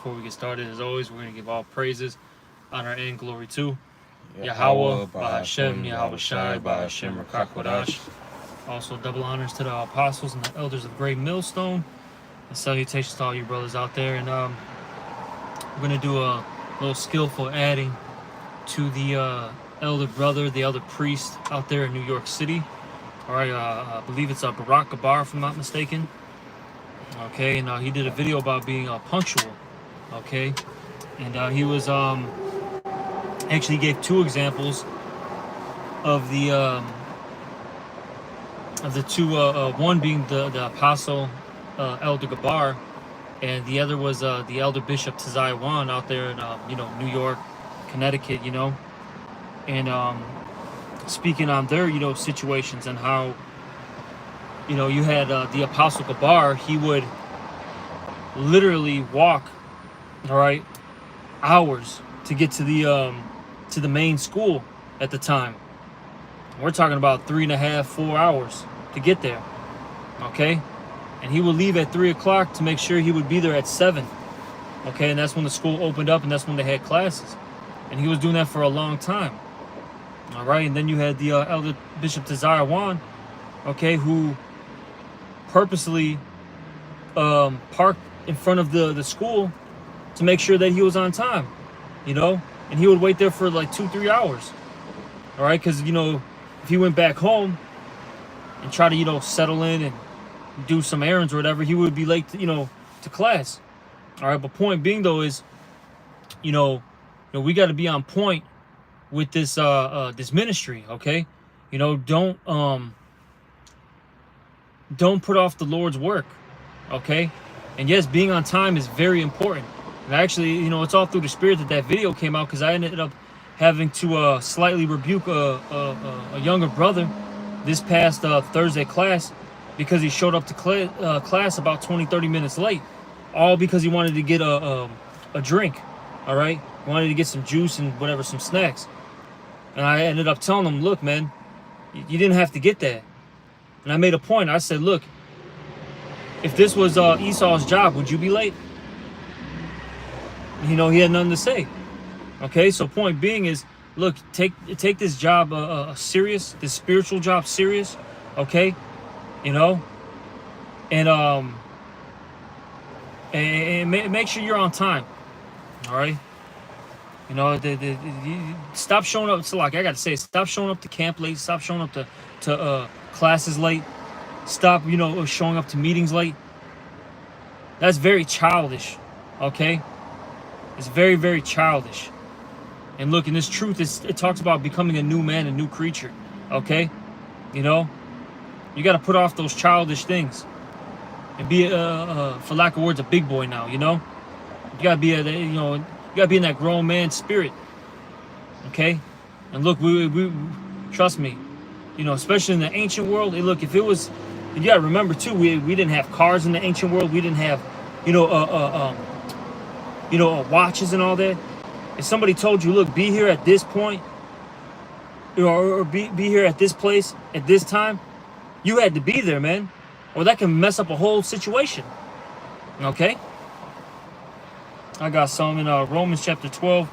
before we get started, as always, we're going to give all praises, honor, and glory to Yahweh, Yahweh, by Hashem, Yahweh Shai, by Hashem, Rakakwadash. Also, double honors to the apostles and the elders of Great Millstone, and salutations to all you brothers out there. And we're going to do a little skillful adding to the elder brother, the elder priest out there in New York City. All right, I believe it's Barack Gabar, if I'm not mistaken. Okay, and he did a video about being punctual. Okay, and he was actually gave two examples of the two. One being the apostle Elder Gabar, and the other was the elder bishop Tazai Wan out there in New York, Connecticut. And speaking on their situations and how you had the apostle Gabar. He would literally walk, all right, hours to get to the main school at the time. We're talking about 3.5, 4 hours to get there. Okay, and he would leave at 3 o'clock to make sure he would be there at 7. Okay, and that's when the school opened up and that's when they had classes. And he was doing that for a long time. All right, and then you had the elder bishop Tazai Wan, okay, who purposely parked in front of the school to make sure that he was on time, and he would wait there for like 2-3 hours. All right, because if he went back home and tried to settle in and do some errands or whatever, he would be late to class. All right, but point being though is we got to be on point with this this ministry. Okay, don't put off the Lord's work. Okay, and yes, being on time is very important. And actually, it's all through the Spirit that video came out, because I ended up having to slightly rebuke a younger brother this past Thursday class, because he showed up to class about 20-30 minutes late, all because he wanted to get a drink. All right, he wanted to get some juice and whatever, some snacks. And I ended up telling him, look, man, you didn't have to get that. And I made a point. I said, look, if this was Esau's job, would you be late? He had nothing to say. Okay, so point being is, look, take this job serious, this spiritual job serious. Okay, and make sure you're on time. All right, stop showing up. So, like I gotta say, stop showing up to camp late. Stop showing up to classes late. Stop showing up to meetings late. That's very childish. Okay, it's very, very childish. And look, in this truth, it talks about becoming a new man, a new creature. Okay, you got to put off those childish things and be, for lack of words, a big boy now. You got to be you got to be in that grown man spirit. Okay, and look, we trust me, especially in the ancient world. Look, if it was, you got to remember too, we didn't have cars in the ancient world. We didn't have, watches and all that. If somebody told you, look, be here at this point, or be here at this place at this time, you had to be there, man, or that can mess up a whole situation. Okay, I got some in Romans chapter 12,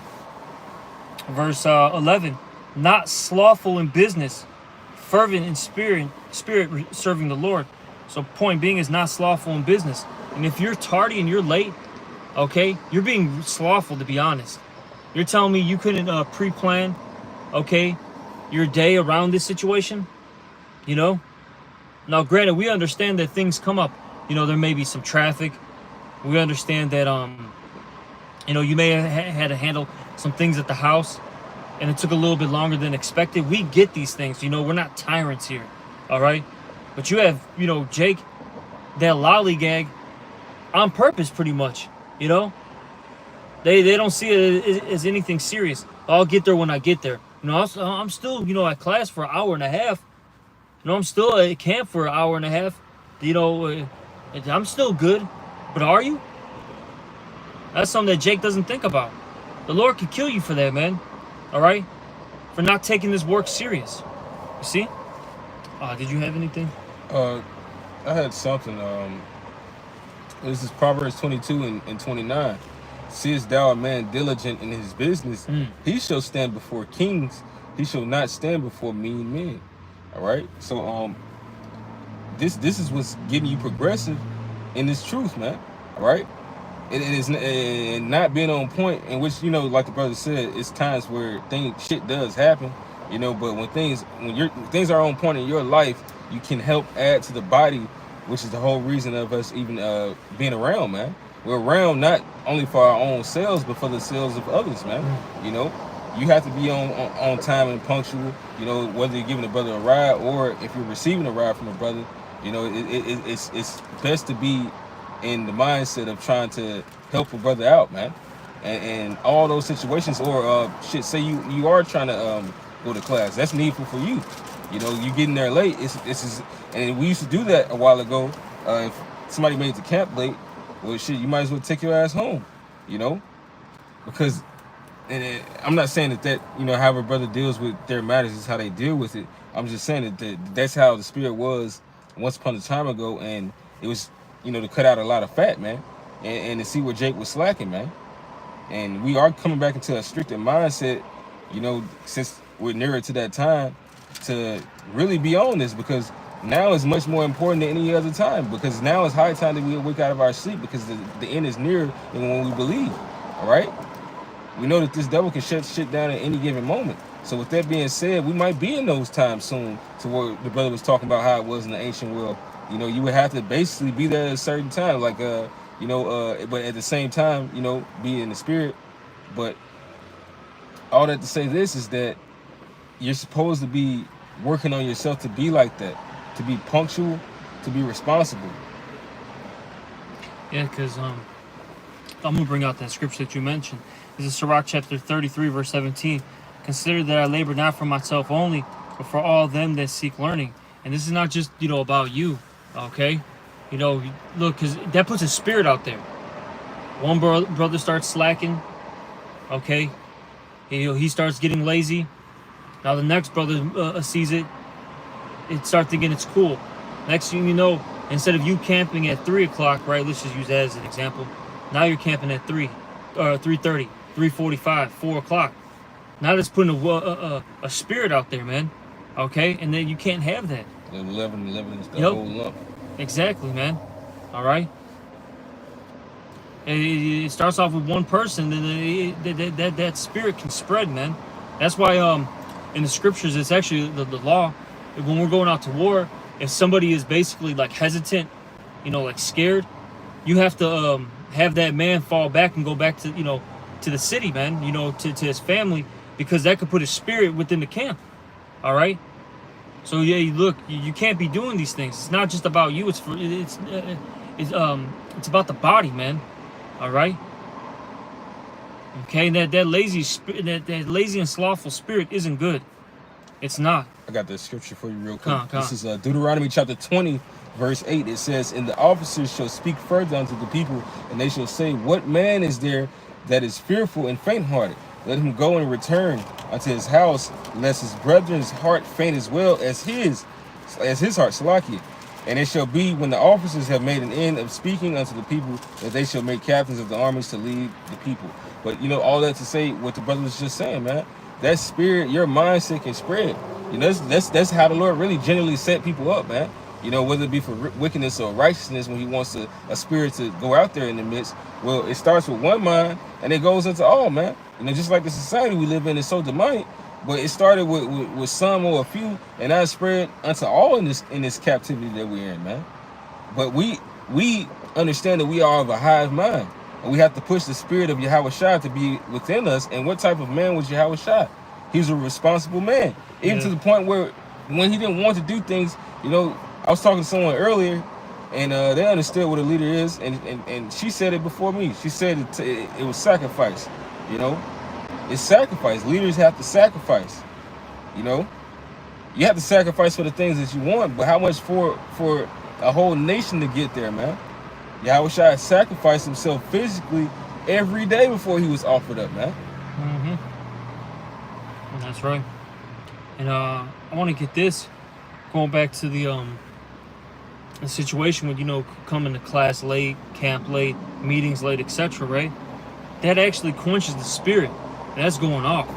verse 11. Not slothful in business, fervent in spirit serving the Lord. So point being is not slothful in business. And if you're tardy and you're late, okay, you're being slothful, to be honest. You're telling me you couldn't pre-plan, okay, your day around this situation? Now granted, we understand that things come up. There may be some traffic. We understand that you may have had to handle some things at the house, and it took a little bit longer than expected. We get these things. We're not tyrants here, all right? But you have, Jake, that lollygag on purpose, pretty much. They don't see it as anything serious. I'll get there when I get there. I'm still, at class for an hour and a half. I'm still at camp for an hour and a half. I'm still good. But are you? That's something that Jake doesn't think about. The Lord could kill you for that, man. All right? For not taking this work serious. You see? Did you have anything? I had something. This is Proverbs 22 and 29. seest thou a man diligent in his business, he shall stand before kings. He shall not stand before mean men. All right. So this is what's getting you progressive in this truth, man. All right. It is and not being on point, in which, you know, like the brother said, it's times where shit does happen, you know. But when things are on point in your life, you can help add to the body, which is the whole reason of us even being around, man. We're around not only for our own selves, but for the selves of others, man. You know, you have to be on time and punctual. You know, whether you're giving a brother a ride or if you're receiving a ride from a brother, you know, it's best to be in the mindset of trying to help a brother out, man. And all those situations, or say you are trying to go to class, that's needful for you. You know, you getting there late. And we used to do that a while ago. If somebody made the camp late, well, shit, you might as well take your ass home. You know, because I'm not saying that you know, how a brother deals with their matters is how they deal with it. I'm just saying that that's how the spirit was once upon a time ago, and it was, you know, to cut out a lot of fat, man, and to see where Jake was slacking, man. And we are coming back into a stricter mindset, you know, since we're nearer to that time, to really be on this, because now is much more important than any other time, because now it's high time that we wake out of our sleep, because the end is nearer than when we believe. All right, we know that this devil can shut shit down at any given moment. So with that being said, we might be in those times soon, to where the brother was talking about how it was in the ancient world. You know, you would have to basically be there at a certain time, like you know, but at the same time, you know, be in the spirit. But all that to say this is that you're supposed to be working on yourself to be like that, to be punctual, to be responsible. Yeah, because I'm gonna bring out that scripture that you mentioned. This is Sirach chapter 33, verse 17. Consider that I labor not for myself only, but for all them that seek learning. And this is not just, you know, about you, okay? You know, look, because that puts a spirit out there. One brother starts slacking, okay? You know, he starts getting lazy. Now the next brother sees it. It starts thinking it's cool. Next thing you know, instead of you camping at 3 o'clock, right? Let's just use that as an example. Now you're camping at 3:30, 3:45, 4 o'clock. Now that's putting a spirit out there, man. Okay? And then you can't have that. 11 is the whole lump. Exactly, man. All right? It starts off with one person, then that spirit can spread, man. That's why in the scriptures, it's actually the law. When we're going out to war, if somebody is basically like hesitant, you know, like scared, you have to have that man fall back and go back to, you know, to the city, man, you know, to his family, because that could put a spirit within the camp. All right? So yeah, look, you can't be doing these things. It's not just about you. It's about the body, man. All right. Okay, that lazy and slothful spirit isn't good. It's not. I got the scripture for you real quick. This is Deuteronomy chapter 20, verse 8. It says, "And the officers shall speak further unto the people, and they shall say, What man is there that is fearful and faint-hearted? Let him go and return unto his house, lest his brethren's heart faint as well as his heart, Salakia. And it shall be, when the officers have made an end of speaking unto the people, that they shall make captains of the armies to lead the people." But, you know, all that to say what the brother was just saying, man. That spirit, your mindset can spread. You know, that's how the Lord really generally set people up, man. You know, whether it be for wickedness or righteousness, when he wants a spirit to go out there in the midst. Well, it starts with one mind, and it goes into all, man. You know, just like the society we live in is so demonic, but it started with some or a few, and now it's spread unto all in this captivity that we're in, man. But we understand that we are of a hive mind, and we have to push the spirit of Yahweh Shai to be within us. And what type of man was Yahweh Shai? He was a responsible man, even to the point where when he didn't want to do things, you know, I was talking to someone earlier, and they understood what a leader is, and she said it before me. She said it was sacrifice, you know. It's sacrifice. Leaders have to sacrifice, you know. You have to sacrifice for the things that you want, but how much for a whole nation to get there, man? Yahweh Shai sacrificed himself physically every day before he was offered up, man. That's right. And I want to get this, going back to the situation with, you know, coming to class late, camp late, meetings late, etc., right? that actually quenches the spirit that's going off.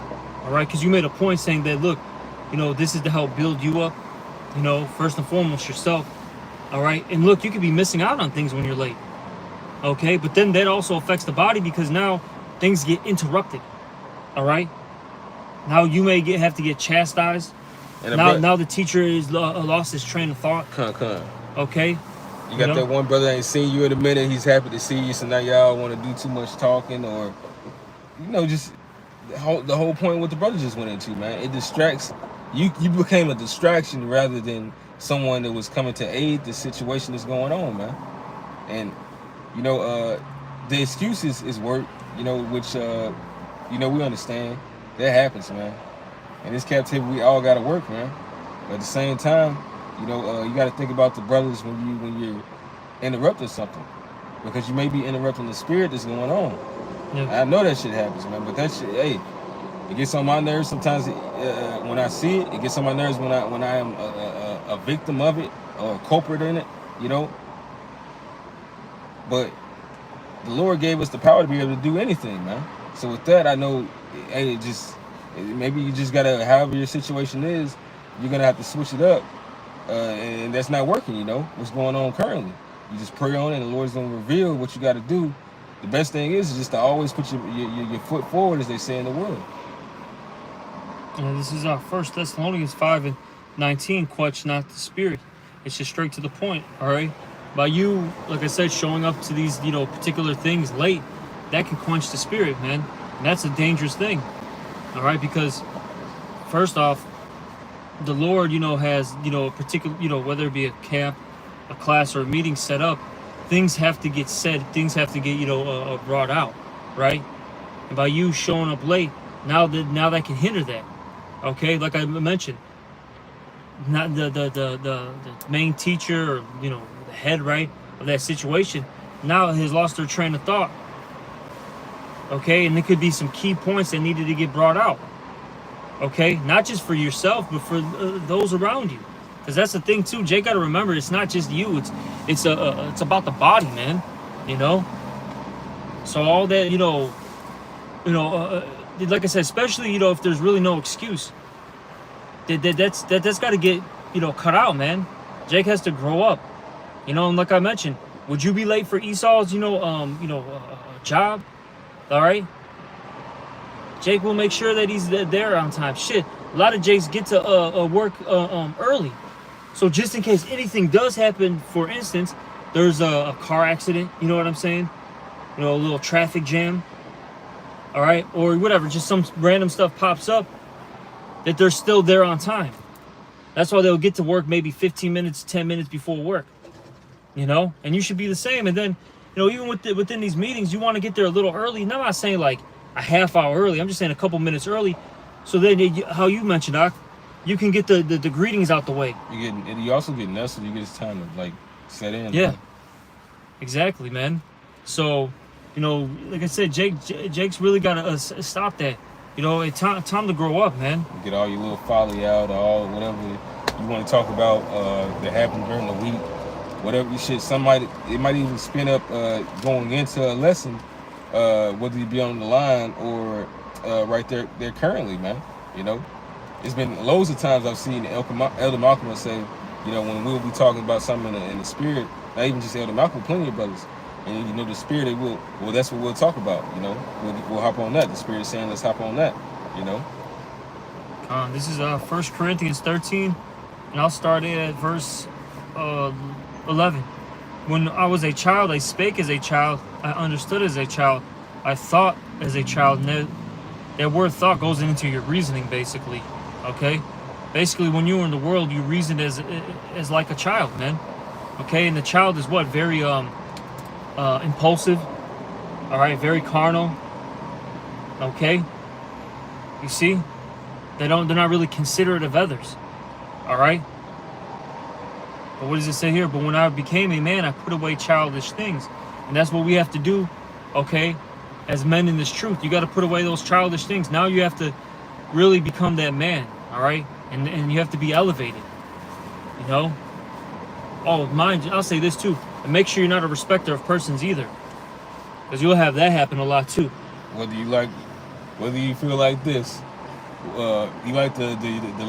All right, because you made a point saying that, look, this is to help build you up, first and foremost yourself. All right, and look, you could be missing out on things when you're late. Okay, but then that also affects the body, because now things get interrupted. All right, now you may have to get chastised. And now the teacher is lost his train of thought. Okay, you got that one brother that ain't seen you in a minute. He's happy to see you, so now y'all want to do too much talking, or just the whole point what the brother just went into, man. It distracts you. You became a distraction rather than someone that was coming to aid the situation that's going on, man. And the excuses is work, which we understand. That happens, man. In this captivity, we all gotta work, man. But at the same time, you gotta think about the brothers when you're interrupting something, because you may be interrupting the spirit that's going on. Yeah. I know that shit happens, man. But that shit, hey, it gets on my nerves sometimes. When I see it, it gets on my nerves when I am a victim of it or a culprit in it, But the Lord gave us the power to be able to do anything, man. So with that, I know, hey, maybe you just gotta, however your situation is, you're gonna have to switch it up, and that's not working. What's going on currently. You just pray on it, and the Lord's gonna reveal what you got to do. The best thing is just to always put your foot forward, as they say in the world. And this is our 1 Thessalonians 5:19. Quench not the spirit. It's just straight to the point. All right. By you, like I said, showing up to these particular things late, that can quench the spirit, man. And that's a dangerous thing. All right, because first off, the Lord, has, a particular, whether it be a camp, a class, or a meeting set up, things have to get said, things have to get, brought out, right? And by you showing up late, now that can hinder that. Okay, like I mentioned, not the main teacher, or the head, right, of that situation, now has lost their train of thought. Okay, and there could be some key points that needed to get brought out. Okay, not just for yourself, but for those around you, because that's the thing too. Jay got to remember, it's not just you. It's about the body, man. So all that, like I said, especially if there's really no excuse, that's got to get cut out, man. Jake has to grow up, and like I mentioned, would you be late for Esau's job? All right, Jake will make sure that he's there on time. Shit, a lot of Jakes get to work early, so just in case anything does happen, for instance, there's a car accident, you know what I'm saying, a little traffic jam, all right, or whatever, just some random stuff pops up, that they're still there on time. That's why they'll get to work maybe 15 minutes, 10 minutes before work, and you should be the same. And then even within these meetings, you want to get there a little early. And I'm not saying like a half hour early. I'm just saying a couple minutes early. So then, how you mentioned, Doc, you can get the greetings out the way. You also get nestled. You get this time to like set in. Yeah, exactly, man. So, like I said, Jake's really got to stop that. It's time to grow up, man. Get all your little folly out, all whatever you want to talk about that happened during the week. Whatever you shit, it might even spin up going into a lesson, whether you be on the line or right there currently, man. It's been loads of times I've seen Elder Malcolm say, when we'll be talking about something in the spirit, not even just Elder Malcolm, plenty of brothers, and the spirit, that's what we'll talk about. We'll hop on that. The spirit is saying, let's hop on that. This is 1 Corinthians 13, and I'll start it at verse 11. When I was a child, I spake as a child, I understood as a child, I thought as a child. And that word thought goes into your reasoning, basically. Okay, basically when you were in the world, you reasoned as like a child, man. Okay, and the child is what? Very impulsive. All right, very carnal. Okay, you see, they're not really considerate of others. All right. But what does it say here? But when I became a man, I put away childish things. And that's what we have to do, okay, as men in this truth. You got to put away those childish things. Now you have to really become that man, all right? And you have to be elevated, Oh, mind you, I'll say this too. And make sure you're not a respecter of persons either. Because you'll have that happen a lot too. whether you feel like this, you like the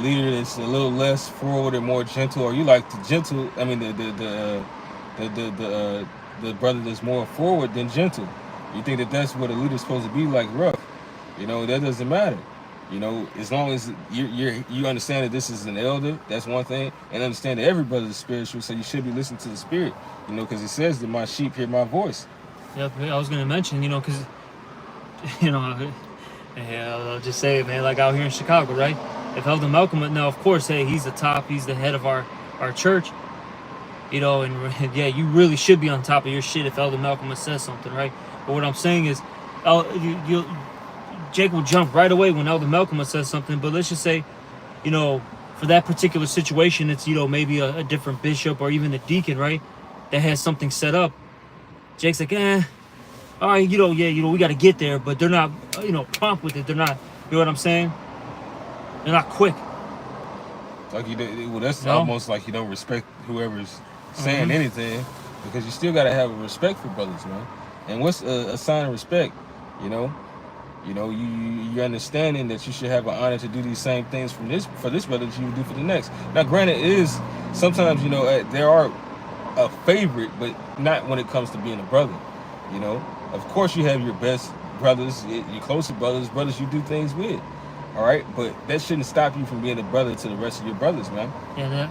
leader that's a little less forward and more gentle, or you like the gentle. I mean the brother that's more forward than gentle. You think that that's what a leader's supposed to be, like rough. That doesn't matter. As long as you understand that this is an elder, that's one thing, and understand that every brother is spiritual, so you should be listening to the spirit. Because it says that my sheep hear my voice. Yep, I was gonna mention, because yeah, I'll just say it, man. Like out here in Chicago, right? If Elder Malcolm, now of course, hey, he's the top, he's the head of our church, and yeah, you really should be on top of your shit if Elder Malcolm says something, right? But what I'm saying is, Jake will jump right away when Elder Malcolm says something. But let's just say, for that particular situation, it's maybe a different bishop or even a deacon, right? That has something set up. Jake's like, all right, we got to get there, but they're not, prompt with it. They're not, you know what I'm saying? They're not quick. Like that's almost like you don't respect whoever's saying anything, because you still got to have a respect for brothers, man. And what's a sign of respect? You understanding that you should have an honor to do these same things for this brother that you would do for the next. Now, granted, it is sometimes there are a favorite, but not when it comes to being a brother. Of course you have your best brothers, your closer brothers you do things with. All right, but that shouldn't stop you from being a brother to the rest of your brothers, man. Yeah,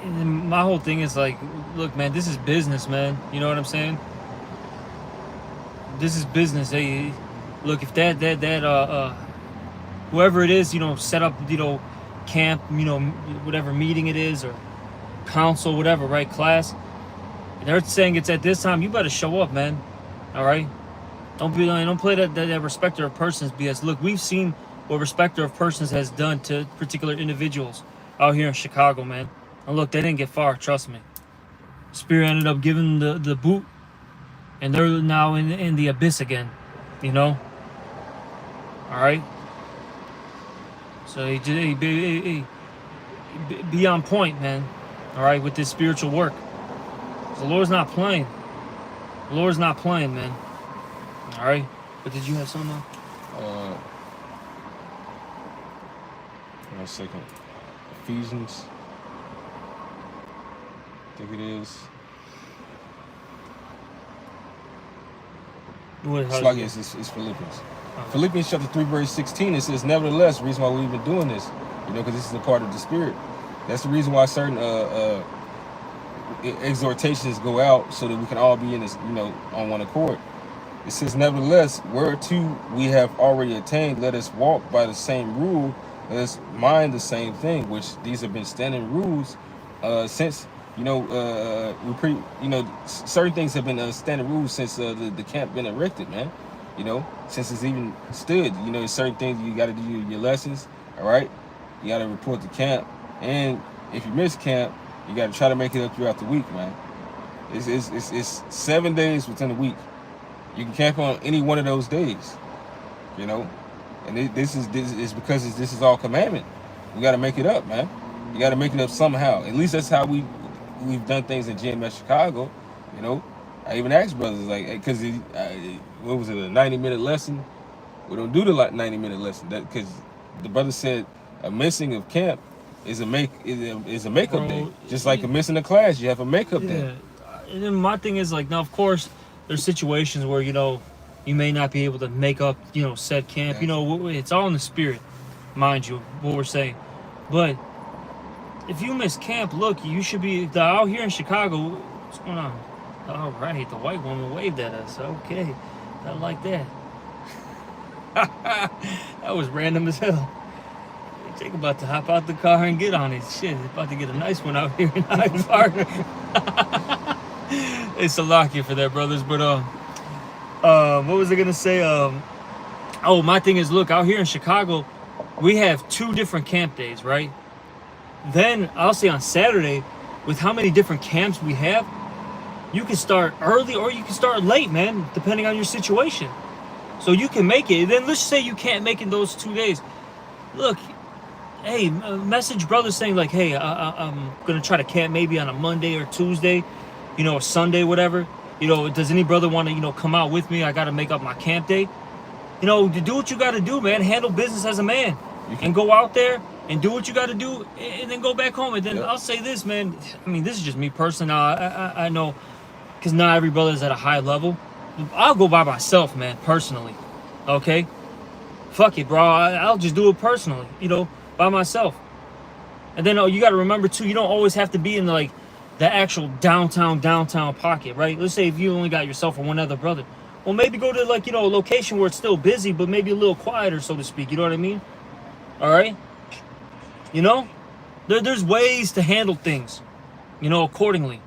and then my whole thing is like, look, man, this is business, man. You know what I'm saying? This is business. Hey, look, if that whoever it is, set up, camp, whatever meeting it is, or council, whatever, right, class. They're saying it's at this time. You better show up, man. All right. Don't play that respecter of persons BS. Look, we've seen what respecter of persons has done to particular individuals out here in Chicago, man. And look, they didn't get far. Trust me. Spirit ended up giving the boot, and they're now in the abyss again. All right. So be on point, man. All right, with this spiritual work. The Lord's not playing. The Lord's not playing, man. All right. But did you have something? 1 second. Ephesians. I think it is. It's Philippians. Okay. Philippians chapter 3, verse 16, it says, nevertheless, the reason why we've been doing this, because this is a part of the Spirit. That's the reason why certain exhortations go out, so that we can all be in this, on one accord. It says, nevertheless, whereto we have already attained, let us walk by the same rule, let us mind the same thing, which these have been standing rules since, certain things have been standing rules since the camp been erected, man. Since it's even stood, certain things you got to do your lessons, all right? You got to report to camp, and if you miss camp, you got to try to make it up throughout the week, man. It's 7 days within a week. You can camp on any one of those days, and this is because this is all commandment. We got to make it up, man. You got to make it up somehow. At least that's how we've done things in GMS Chicago. I even asked brothers, like, because what was it, a 90-minute lesson? We don't do the 90-minute lesson, that because the brother said a missing of camp is a makeup day, just like a missing a class. You have a makeup day. And then my thing is like, now of course there's situations where you may not be able to make up said camp. It's all in the spirit, mind you, what we're saying. But if you miss camp, look, you should be out here in Chicago. What's going on? All right, the white woman waved at us. Okay, I like that. That was random as hell. Jake about to hop out the car and get on it. Shit, he's about to get a nice one out here in Hyde Park. It's a lock here for that, brothers. But what was I gonna say? My thing is, look, out here in Chicago, we have 2 different camp days, right? Then I'll say on Saturday, with how many different camps we have, you can start early or you can start late, man, depending on your situation. So you can make it. Then let's say you can't make it those 2 days. Look, hey, message brothers saying like, hey, I'm gonna try to camp maybe on a Monday or Tuesday, or Sunday, whatever. You know, does any brother want to, you know, come out with me? I got to make up my camp day. You know, to do what you got to do, man. Handle business as a man, and go out there and do what you got to do, and then go back home. And then I'll say this, man. I mean, this is just me personally. I know, because not every brother is at a high level. I'll go by myself, man, personally. Okay? Fuck it, bro. I'll just do it personally, you know, by myself. And then you got to remember, too, you don't always have to be in, like, the actual downtown pocket, right? Let's say if you only got yourself or one other brother. Well, maybe go to, like, you know, a location where it's still busy, but maybe a little quieter, so to speak. You know what I mean? All right? You know? There's ways to handle things, you know, accordingly.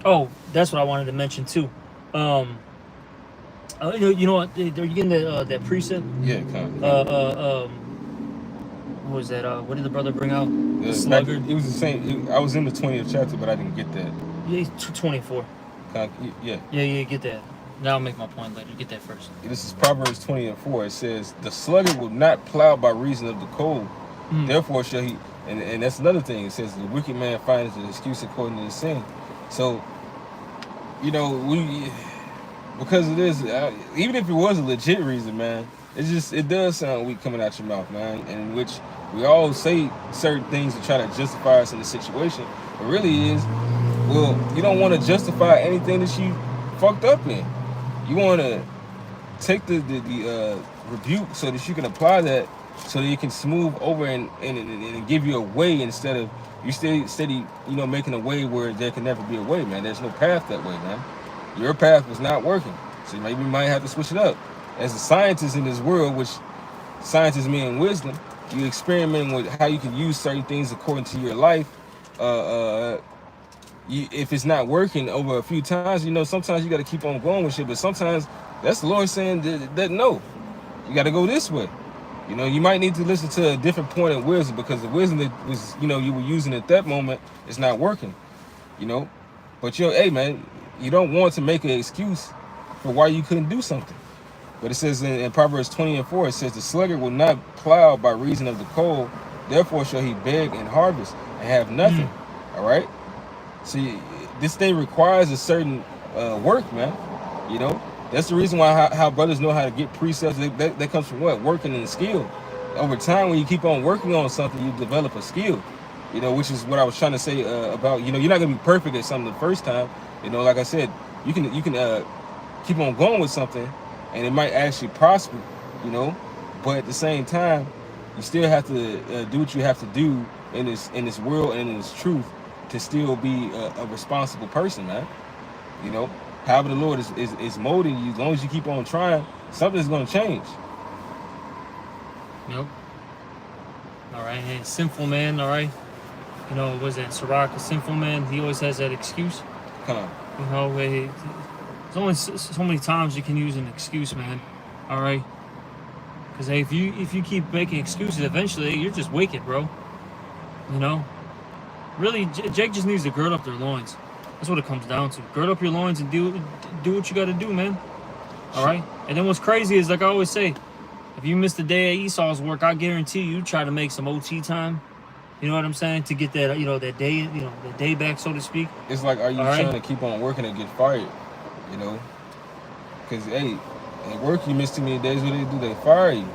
Oh, that's what I wanted to mention, too. You know what? Are you getting that precept? Yeah, kind of. What was that? What did the brother bring out? The sluggard. It was the same. I was in the 20th chapter, but I didn't get that. Yeah, 24. Yeah. Yeah, get that. Now I'll make my point later. Get that first. This is Proverbs 20:4. It says, "The sluggard will not plow by reason of the cold. Therefore shall he." And that's another thing. It says, "The wicked man finds an excuse according to his sin." So, you know, because of this, even if it was a legit reason, man, it does sound weak coming out your mouth, man. In which we all say certain things to try to justify us in the situation, but really is, well, you don't want to justify anything that you fucked up in. You want to take the rebuke so that you can apply that, so that you can smooth over and give you a way, instead of you steady, you know, making a way where there can never be a way, man. There's no path that way, man. Your path was not working, so maybe you might have to switch it up. As a scientist in this world, which scientists mean wisdom, you experiment with how you can use certain things according to your life. If it's not working over a few times, you know, sometimes you got to keep on going with shit. But sometimes that's the Lord saying that no, you got to go this way. You know, you might need to listen to a different point of wisdom, because the wisdom that was, you know, you were using at that moment is not working. You know, but you know, hey, man, you don't want to make an excuse for why you couldn't do something. But it says in Proverbs 20:4, it says, "The sluggard will not plow by reason of the cold, therefore shall he beg and harvest and have nothing." All right? See, this thing requires a certain work, man. You know? That's the reason why how brothers know how to get precepts. That comes from what? Working and skill. Over time, when you keep on working on something, you develop a skill. You know, which is what I was trying to say about, you know, you're not going to be perfect at something the first time. You know, like I said, you can keep on going with something, and it might actually prosper, you know, but at the same time, you still have to do what you have to do in this world and in this truth to still be a responsible person, man. You know, however the Lord is molding you, as long as you keep on trying, something's going to change. Yep. All right, and sinful man, all right. You know, was that Sirach, a sinful man? He always has that excuse. You know, there's only so many times you can use an excuse, man. All right, because hey, if you keep making excuses, eventually you're just wicked, bro. You know, really, Jake just needs to gird up their loins. That's what it comes down to. Gird up your loins and do what you got to do, man. All right. And then what's crazy is, like I always say, if you missed a day at Esau's work, I guarantee you try to make some OT time. You know what I'm saying? To get that, you know, that day, you know, the day back, so to speak. It's like, are you trying to keep on working and get fired? You know, because hey, at work you miss too many days. What do? They fire you.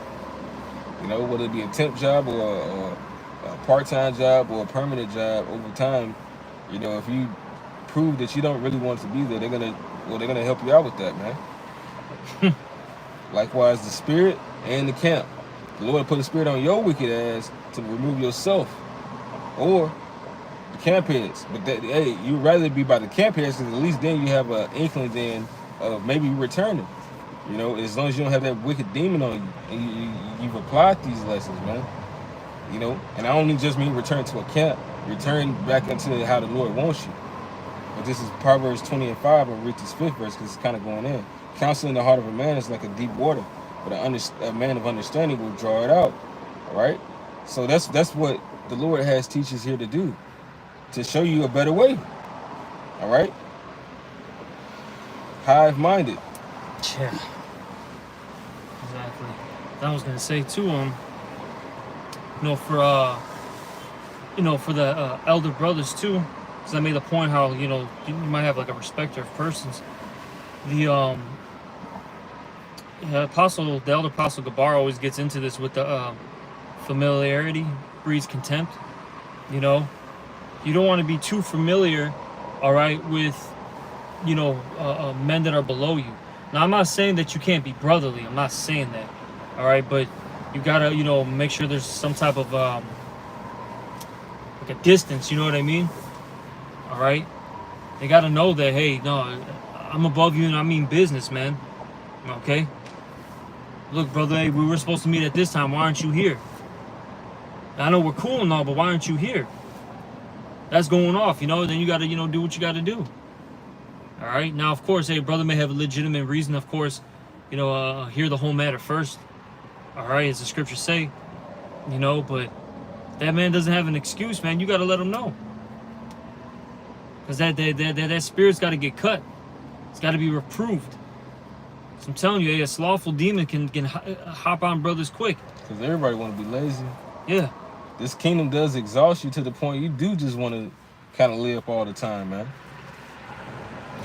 You know, whether it be a temp job or a part-time job or a permanent job, over time, you know, if you prove that you don't really want to be there, they're gonna help you out with that, man. Likewise, the spirit and the camp. The Lord put a spirit on your wicked ass to remove yourself, or the camp heads. But hey, you'd rather be by the camp heads, because at least then you have an inkling then of maybe returning. You know, as long as you don't have that wicked demon on you, and you've applied these lessons, man. You know, and I don't just mean return to a camp. Return back into how the Lord wants you. But this is Proverbs 20:5. I'll read this 5th verse because it's kind of going in. Counsel in the heart of a man is like a deep water, but a man of understanding will draw it out. All right. So that's what the Lord has teachers here to do, to show you a better way. All right. Hive-minded. Yeah. Exactly. I was gonna say too. For the elder brothers too. because I made the point how, you know, you might have like a respecter of persons. The the elder apostle Gabar always gets into this with the familiarity breeds contempt. You know, you don't want to be too familiar, all right, with, you know, men that are below you. Now, I'm not saying that you can't be brotherly. I'm not saying that, all right, but you gotta, you know, make sure there's some type of like a distance. You know what I mean? All right, they gotta know that, hey, no, I'm above you, and I mean business, man. Okay. Look, brother, hey, we were supposed to meet at this time. Why aren't you here? I know we're cool and all, but why aren't you here? That's going off, you know. Then you got to, you know, do what you got to do. All right. Now, of course, hey, brother may have a legitimate reason. Of course, you know, hear the whole matter first. All right, as the scriptures say, you know. But that man doesn't have an excuse, man. You got to let him know, because that spirit's got to get cut. It's got to be reproved. So I'm telling you, hey, a slothful demon can hop on brothers quick. Because everybody want to be lazy. Yeah. This kingdom does exhaust you to the point you do just want to kind of live all the time, man.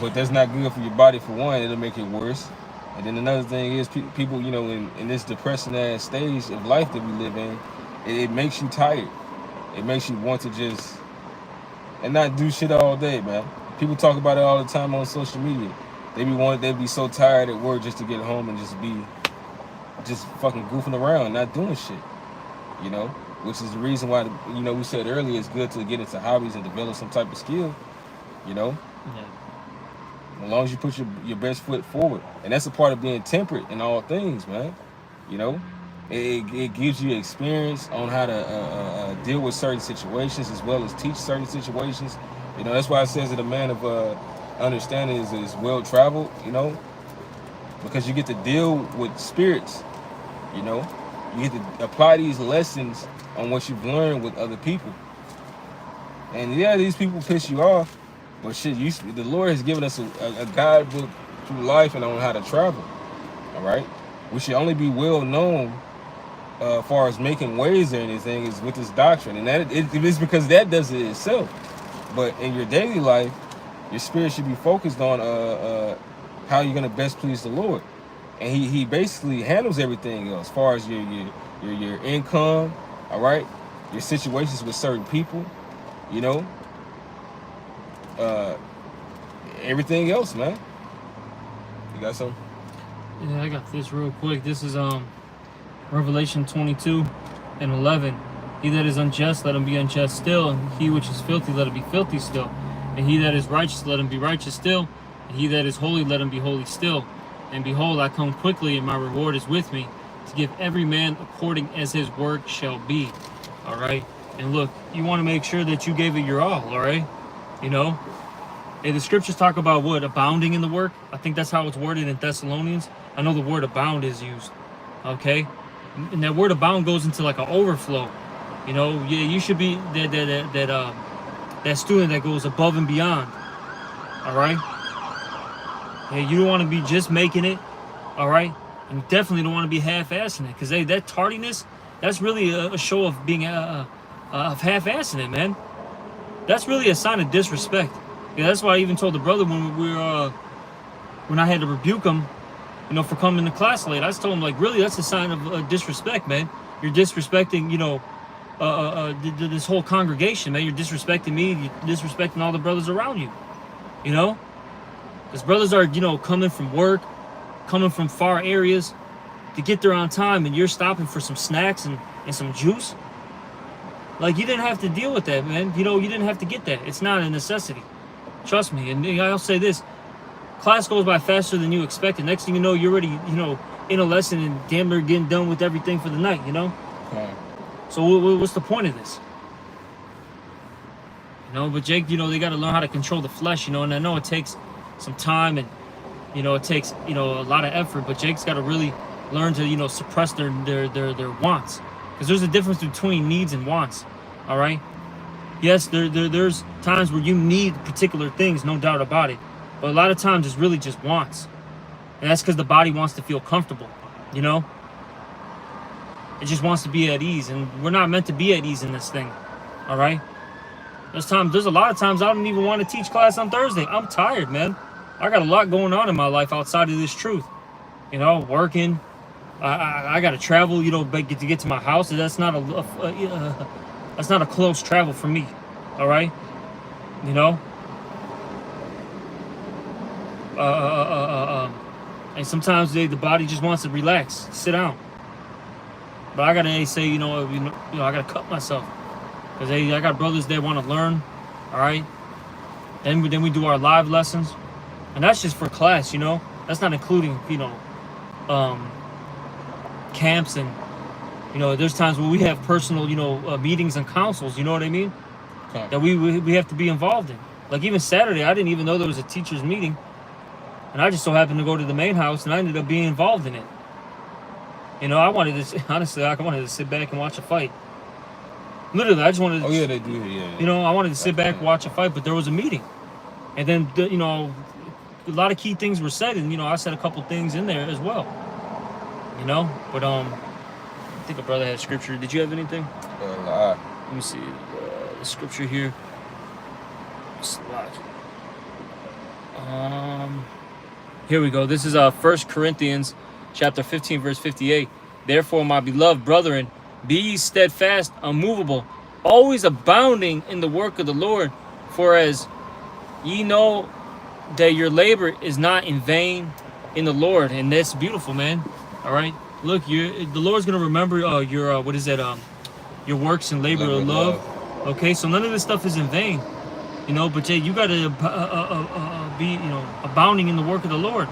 But that's not good for your body, for one. It'll make it worse. And then another thing is, people, you know, in this depressing ass stage of life that we live in, it makes you tired. It makes you want to just and not do shit all day, man. People talk about it all the time on social media. They'd be so tired at work just to get home and just fucking goofing around, not doing shit. You know, which is the reason why, you know, we said earlier it's good to get into hobbies and develop some type of skill. You know, as long as you put your best foot forward, and that's a part of being temperate in all things, man. You know, it gives you experience on how to deal with certain situations as well as teach certain situations. You know, that's why it says that a man of understanding is well traveled. You know, because you get to deal with spirits. You know, you get to apply these lessons on what you've learned with other people. And yeah, these people piss you off, but shit, the Lord has given us a guidebook through life and on how to travel. All right, we should only be well known as far as making waves or anything is with this doctrine, and that it's because that does it itself. But in your daily life, your spirit should be focused on how you're gonna best please the Lord, and He basically handles everything else, as far as your income, all right, your situations with certain people, you know, everything else, man. You got something? Yeah, I got this real quick. This is Revelation 22:11. He that is unjust, let him be unjust still, and he which is filthy, let him be filthy still. And he that is righteous, let him be righteous still. And he that is holy, let him be holy still. And behold, I come quickly, and my reward is with me, to give every man according as his work shall be. All right? And look, you want to make sure that you gave it your all, all right? You know? And the scriptures talk about what? Abounding in the work? I think that's how it's worded in Thessalonians. I know the word abound is used. Okay? And that word abound goes into like an overflow. You know, yeah, you should be that student that goes above and beyond. All right? Hey, you don't want to be just making it, all right? And you definitely don't want to be half-assing it, because hey, that tardiness, that's really a show of being of half-assing it, man. That's really a sign of disrespect. Yeah, that's why I even told the brother when I had to rebuke him, you know, for coming to class late. I just told him, like, really, that's a sign of disrespect, man. You're disrespecting, you know, this whole congregation, man. You're disrespecting me. You're disrespecting all the brothers around you, you know? Because brothers are, you know, coming from work, coming from far areas to get there on time, and you're stopping for some snacks and some juice. Like, you didn't have to deal with that, man. You know, you didn't have to get that. It's not a necessity. Trust me. And I'll say this. Class goes by faster than you expected. Next thing you know, you're already, you know, in a lesson and damn near getting done with everything for the night, you know? Okay. So what's the point of this? You know, but Jake, you know, they got to learn how to control the flesh, you know, and I know it takes some time and, you know, it takes, you know, a lot of effort, but Jake's got to really learn to, you know, suppress their wants. Because there's a difference between needs and wants, all right? Yes, there's times where you need particular things, no doubt about it. But a lot of times it's really just wants. And that's because the body wants to feel comfortable, you know? It just wants to be at ease. And we're not meant to be at ease in this thing, all right? There's a lot of times I don't even want to teach class on Thursday. I'm tired, man. I got a lot going on in my life outside of this truth. You know, working. I got to travel. You know, to get to my house. That's not that's not a close travel for me. All right. You know. And sometimes the body just wants to relax, sit down. But I gotta say, I gotta cut myself because I got brothers that want to learn. All right. Then we do our live lessons, and that's just for class. You know, that's not including camps and there's times where we have personal meetings and councils. You know what I mean? Okay. That we have to be involved in. Like even Saturday, I didn't even know there was a teachers meeting. And I just so happened to go to the main house, and I ended up being involved in it. I wanted to sit back and watch a fight. Literally, I just wanted to... Oh, yeah, they do, yeah. I wanted to sit back and watch a fight, but there was a meeting. And then, a lot of key things were said, and, I said a couple things in there as well. But, I think a brother had scripture. Did you have anything? Let me see. The scripture here. Here we go. This is 1 Corinthians chapter 15, verse 58. Therefore, my beloved brethren, be ye steadfast, unmovable, always abounding in the work of the Lord, for as ye know that your labor is not in vain in the Lord. And that's beautiful, man. All right. Look, the Lord's gonna remember your your works and labor of love. Okay, so none of this stuff is in vain. But you gotta be abounding in the work of the Lord.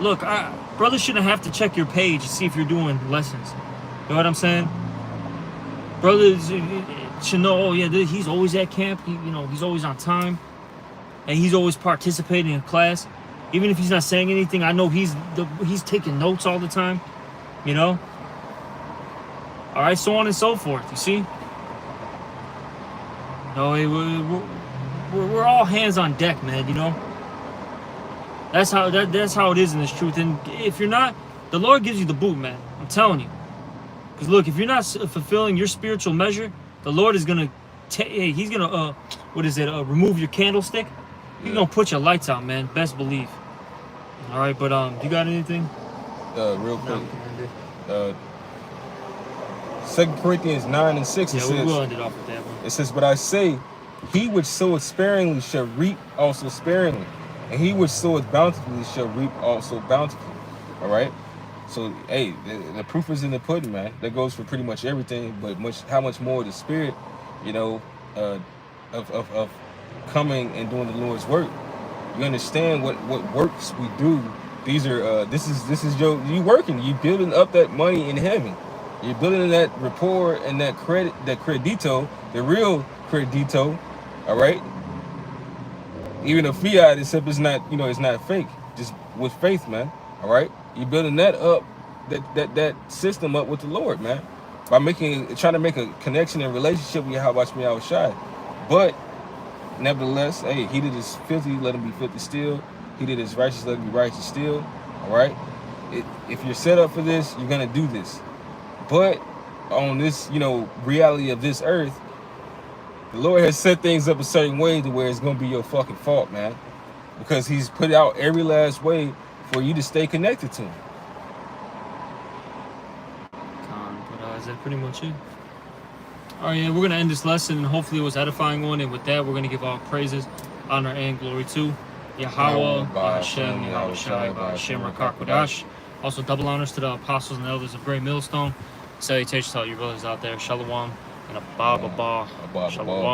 Look, brothers shouldn't have to check your page to see if you're doing lessons. You know what I'm saying? Brothers should know, oh yeah, he's always at camp. He's always on time, and he's always participating in class. Even if he's not saying anything, I know he's taking notes all the time. All right, so on and so forth. You see? We're all hands on deck, man. That's how it is in this truth. And if you're not, the Lord gives you the boot, man. I'm telling you. Because look, if you're not fulfilling your spiritual measure, the Lord is gonna he's gonna remove your candlestick. He's gonna put your lights out, man. Best believe. All right, but you got anything? Real quick. 2 Corinthians 9 and 6. Yeah, it says, we'll end it off with that one. It says, but I say, he which soweth sparingly shall reap also sparingly, and he which soweth bountifully shall reap also bountifully. All right. So, hey, the proof is in the pudding, man. That goes for pretty much everything, but how much more the spirit, of coming and doing the Lord's work. You understand what works we do. These are this is you working. You building up that money in heaven. You're building that rapport and that credito, the real credito. All right. Even a fiat, except it's not it's not fake. Just with faith, man. All right. You're building that up, that system up with the Lord, man. By trying to make a connection and relationship with Yahweh Shai Yahushai. But nevertheless, hey, he that is filthy, let him be filthy still. He that is righteous, let him be righteous still. All right. If you're set up for this, you're gonna do this. But on this, reality of this earth, the Lord has set things up a certain way to where it's gonna be your fucking fault, man. Because he's put out every last way for you to stay connected to him. But is that pretty much it? All right, yeah, we're gonna end this lesson, and hopefully it was edifying one. And with that, we're gonna give all praises, honor, and glory to Yahweh, Hashem, Yahweh Shai, Hashem, Rakar Kodash. Also, double honors to the apostles and elders of Great Millstone. Salutations to all you brothers out there. Shalom and Abba. Shalom.